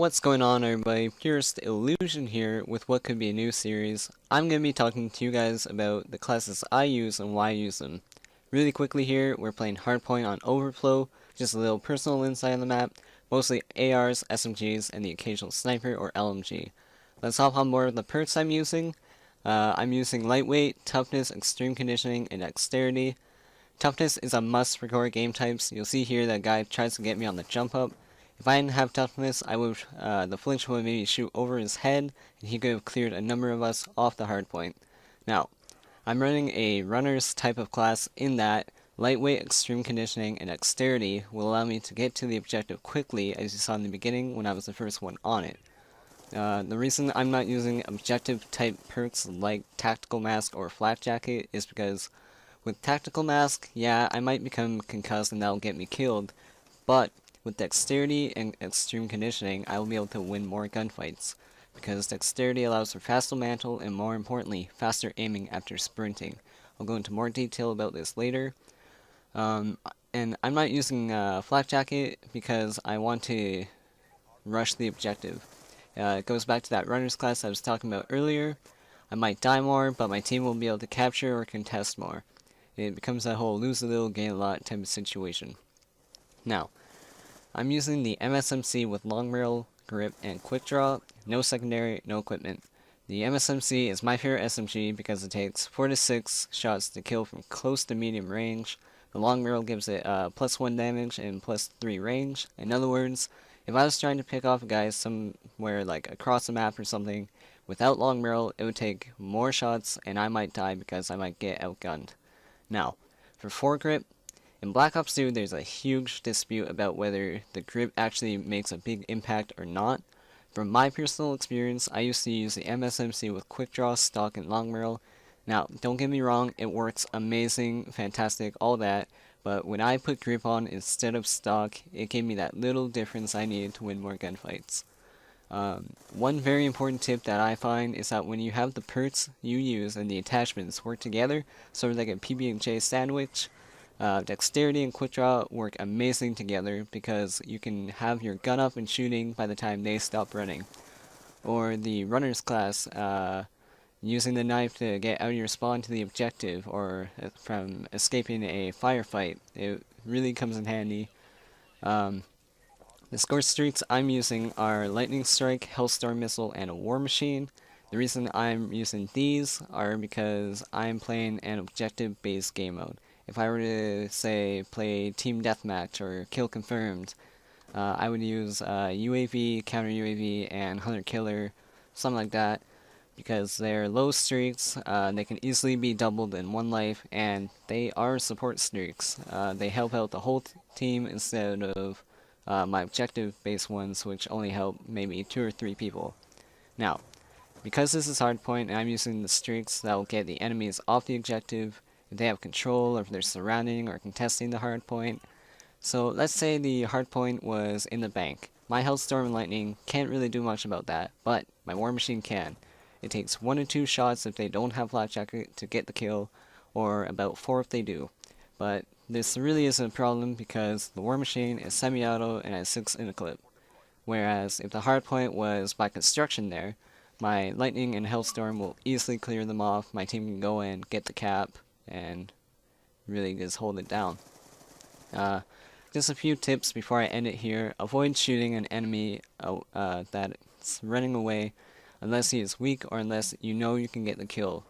What's going on, everybody? Purist Illusion here with what could be a new series. I'm going to be talking to you guys about the classes I use and why I use them. Really quickly here, we're playing Hardpoint on Overflow, just a little personal insight on the map, mostly ARs, SMGs, and the occasional sniper or LMG. Let's hop on board with the perks I'm using. I'm using Lightweight, Toughness, Extreme Conditioning, and Dexterity. Toughness is a must for core game types. You'll see here that guy tries to get me on the jump up. If I didn't have toughness, the flinch would maybe shoot over his head, and he could have cleared a number of us off the hard point. Now, I'm running a runner's type of class in that lightweight, extreme conditioning, and dexterity will allow me to get to the objective quickly, as you saw in the beginning when I was the first one on it. The reason I'm not using objective type perks like Tactical Mask or Flak Jacket is because with Tactical Mask, yeah, I might become concussed and that'll get me killed, but with Dexterity and Extreme Conditioning, I will be able to win more gunfights, because Dexterity allows for faster mantle and, more importantly, faster aiming after sprinting. I'll go into more detail about this later. And I'm not using Flak Jacket because I want to rush the objective. It goes back to that runner's class I was talking about earlier. I might die more, but my team will be able to capture or contest more. It becomes that whole lose a little, gain a lot type of situation. Now, I'm using the MSMC with long barrel, grip, and quick draw, no secondary, no equipment. The MSMC is my favorite SMG because it takes 4 to 6 shots to kill from close to medium range. The long barrel gives it +1 damage and +3 range. In other words, if I was trying to pick off a guy somewhere like across the map or something, without long barrel it would take more shots and I might die because I might get outgunned. Now, for foregrip, in Black Ops 2, there's a huge dispute about whether the grip actually makes a big impact or not. From my personal experience, I used to use the MSMC with quick draw, stock, and long barrel. Now, don't get me wrong, it works amazing, fantastic, all that, but when I put grip on instead of stock, it gave me that little difference I needed to win more gunfights. One very important tip that I find is that when you have the perks you use and the attachments work together, sort of like a PB&J sandwich, Dexterity and quick draw work amazing together because you can have your gun up and shooting by the time they stop running. Or the runner's class, using the knife to get out of your spawn to the objective or from escaping a firefight. It really comes in handy. The score streaks I'm using are Lightning Strike, Hellstorm Missile, and a War Machine. The reason I'm using these are because I'm playing an objective-based game mode. If I were to, say, play Team Deathmatch or Kill Confirmed, I would use UAV, Counter UAV, and Hunter Killer, something like that, because they're low streaks, they can easily be doubled in one life, and they are support streaks. They help out the whole team instead of my objective-based ones, which only help maybe 2 or 3 people. Now, because this is hardpoint and I'm using the streaks that will get the enemies off the objective, if they have control, or if they're surrounding or contesting the hardpoint. So let's say the hardpoint was in the bank. My Hellstorm and Lightning can't really do much about that, but my War Machine can. It takes 1 to 2 shots if they don't have Flak Jacket to get the kill, or about 4 if they do. But this really isn't a problem because the War Machine is semi-auto and has 6 in a clip. Whereas if the hardpoint was by construction there, my Lightning and Hellstorm will easily clear them off, my team can go in, get the cap, and really just hold it down. Just a few tips before I end it here. Avoid shooting an enemy that's running away unless he is weak or unless you know you can get the kill.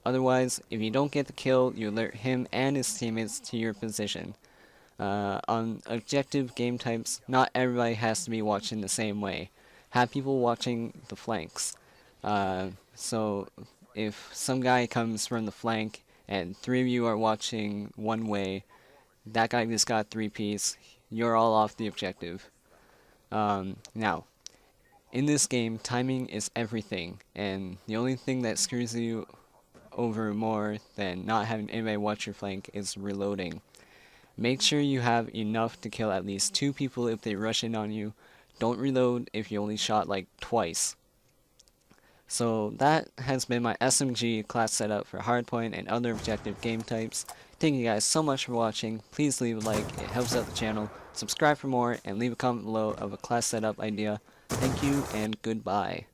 Otherwise, if you don't get the kill, you alert him and his teammates to your position. On objective game types, not everybody has to be watching the same way. Have people watching the flanks. So if some guy comes from the flank and 3 of you are watching one way, that guy just got 3-piece, you're all off the objective. Now, in this game, timing is everything, and the only thing that screws you over more than not having anybody watch your flank is reloading. Make sure you have enough to kill at least 2 people if they rush in on you. Don't reload if you only shot like twice. So that has been my SMG class setup for hardpoint and other objective game types. Thank you guys so much for watching. Please leave a like, it helps out the channel. Subscribe for more and leave a comment below of a class setup idea. Thank you and goodbye.